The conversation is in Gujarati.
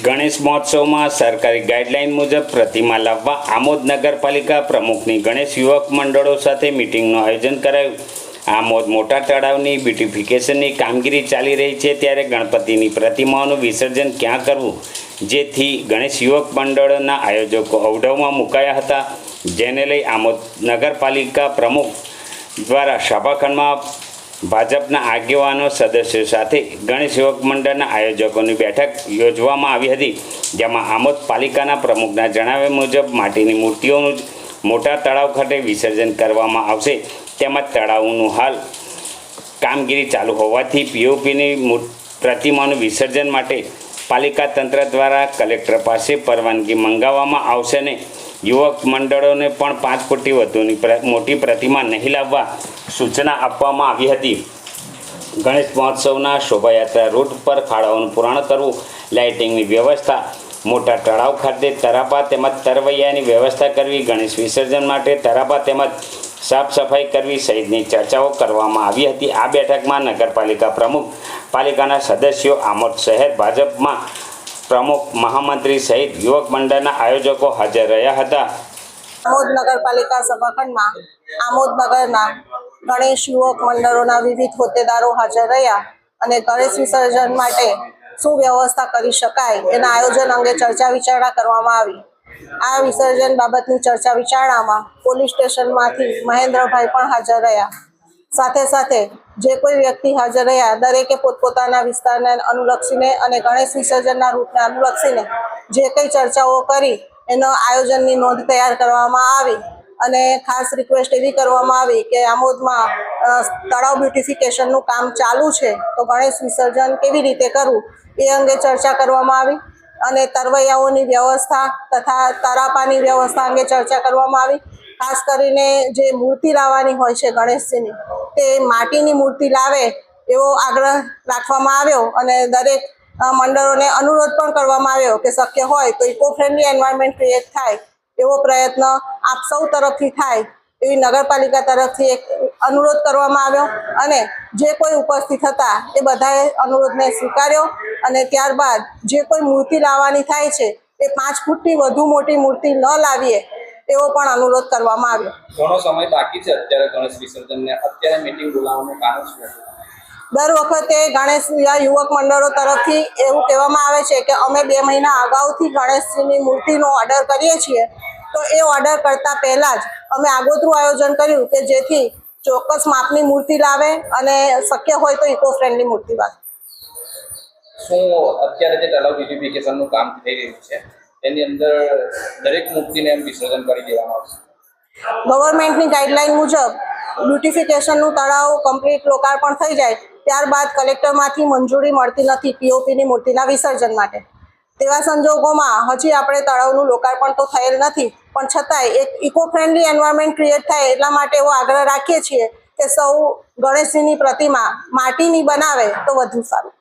ગણેશ મહોત્સવમાં સરકારી ગાઈડલાઈન મુજબ પ્રતિમા લાવવા આમોદ નગરપાલિકા પ્રમુખની ગણેશ યુવક મંડળો સાથે મિટિંગનું આયોજન કરાયું। આમોદ મોટા તળાવની બ્યુટિફિકેશનની કામગીરી ચાલી રહી છે, ત્યારે ગણપતિની પ્રતિમાઓનું વિસર્જન ક્યાં કરવું, જેથી ગણેશ યુવક મંડળોના આયોજકો અવઢવમાં મુકાયા હતા, જેને લઈ આમોદ નગરપાલિકા પ્રમુખ દ્વારા સભાખંડમાં ભાજપના આગેવાનો સદસ્યો સાથે ગણેશ યુવક મંડળના આયોજકોની બેઠક યોજવામાં આવી હતી, જેમાં આમોદ પાલિકાના પ્રમુખના જણાવ્યા મુજબ માટીની મૂર્તિઓનું મોટા તળાવ ખાતે વિસર્જન કરવામાં આવશે, તેમજ તળાવનું હાલ કામગીરી ચાલુ હોવાથી પીઓપીની પ્રતિમાનું વિસર્જન માટે પાલિકા તંત્ર દ્વારા કલેક્ટર પાસે પરવાનગી મંગાવવામાં આવશે અને યુવક મંડળોને પણ 5 ફૂટથી વધુની મોટી પ્રતિમા નહીં લાવવા સૂચના આપવામાં આવી હતી। ગણેશ મહોત્સવના શોભાયાત્રા રૂટ પર ખાડાઓનું પુરાણ કરવું, લાઇટિંગની વ્યવસ્થા, મોટા તળાવ ખાતે તરાપા તેમજ તરવૈયાની વ્યવસ્થા કરવી, ગણેશ વિસર્જન માટે તરાપા તેમજ સાફ સફાઈ કરવી સહિતની ચર્ચાઓ કરવામાં આવી હતી। આ બેઠકમાં નગરપાલિકા પ્રમુખ, પાલિકાના સદસ્યો, આમોદ શહેર ભાજપમાં પ્રમુખ, મહામંત્રી સહિત યુવક મંડળના આયોજકો હાજર રહ્યા હતા। આમોદ નગરપાલિકા સભાખંડમાં આમોદ નગરના ગણેશ યુવક મંડળોના વિવિધ હોદ્દેદારો હાજર રહ્યા અને ગણેશ વિસર્જન માટે શું વ્યવસ્થા કરી શકાય એના આયોજન અંગે ચર્ચા વિચારણા કરવામાં આવી। આ વિસર્જન બાબતની ચર્ચા વિચારણામાં પોલીસ સ્ટેશનમાંથી મહેન્દ્રભાઈ પણ હાજર રહ્યા। સાથે સાથે જે કોઈ વ્યક્તિ હાજર રહ્યા દરેકે પોતપોતાના વિસ્તારને અનુલક્ષીને અને ગણેશ વિસર્જનના રૂટને અનુલક્ષીને જે કંઈ ચર્ચાઓ કરી એનો આયોજનની નોંધ તૈયાર કરવામાં આવી અને ખાસ રિક્વેસ્ટ એવી કરવામાં આવી કે આમોદમાં તળાવ બ્યુટિફિકેશનનું કામ ચાલુ છે, તો ગણેશ વિસર્જન કેવી રીતે કરવું એ અંગે ચર્ચા કરવામાં આવી અને તરવૈયાઓની વ્યવસ્થા તથા તરાપાની વ્યવસ્થા અંગે ચર્ચા કરવામાં આવી। ખાસ કરીને જે મૂર્તિ લાવવાની હોય છે ગણેશજીની, તે માટીની મૂર્તિ લાવે એવો આગ્રહ રાખવામાં આવ્યો અને દરેક મંડળોને અનુરોધ પણ કરવામાં આવ્યો કે શક્ય હોય તો ઇકો ફ્રેન્ડલી એન્વાયરમેન્ટ ક્રિએટ થાય એવો પ્રયત્ન આપ સૌ તરફથી થાય એવી નગરપાલિકા તરફથી એક અનુરોધ કરવામાં આવ્યો અને જે કોઈ ઉપસ્થિત હતા એ બધાએ અનુરોધને સ્વીકાર્યો અને ત્યારબાદ જે કોઈ મૂર્તિ લાવવાની થાય છે એ 5 ફૂટથી વધુ મોટી મૂર્તિ ન લાવીએ એવો પણ અનુરોધ કરવામાં આવ્યો। ઘણો સમય બાકી છે અત્યારે ગણેશ વિસર્જનને, અત્યારે મીટિંગ બોલાવવાનું કારણ શું હતું? દર વખતે ગણેશ યુવક મંડળો તરફથી એવું કહેવામાં આવે છે કે અમે 2 મહિના અગાઉથી ગણેશજીની મૂર્તિનો ઓર્ડર કરીએ છીએ, તો એ ઓર્ડર કરતાં પહેલાં જ અમે આગોતરું આયોજન કર્યું કે જેથી ચોક્કસ માપની મૂર્તિ લાવે અને શક્ય હોય તો ઇકો ફ્રેન્ડલી મૂર્તિ લાવે। શું અત્યારે જે તળાવ બ્યુટિફિકેશનનું કામ થઈ રહ્યું છે તેની અંદર દરેક મૂર્તિને એમ વિસર્જન કરી દેવામાં આવશે? ગવર્મેન્ટની ગાઈડલાઈન મુજબ બ્યુટિફિકેશનનું તળાવ કમ્પ્લીટ લોકાર્પણ થઈ જાય ત્યારબાદ કલેક્ટરમાંથી મંજૂરી મળતી નથી પીઓપીની મૂર્તિના વિસર્જન માટે। તેવા સંજોગોમાં હજી આપણે તળાવનું લોકાર્પણ તો થયેલ નથી, પણ છતાંય એક ઇકો ફ્રેન્ડલી એન્વાયરમેન્ટ ક્રિએટ થાય એટલા માટે એવો આગ્રહ રાખીએ છીએ કે સૌ ગણેશજીની પ્રતિમા માટીની બનાવે તો વધુ સારું।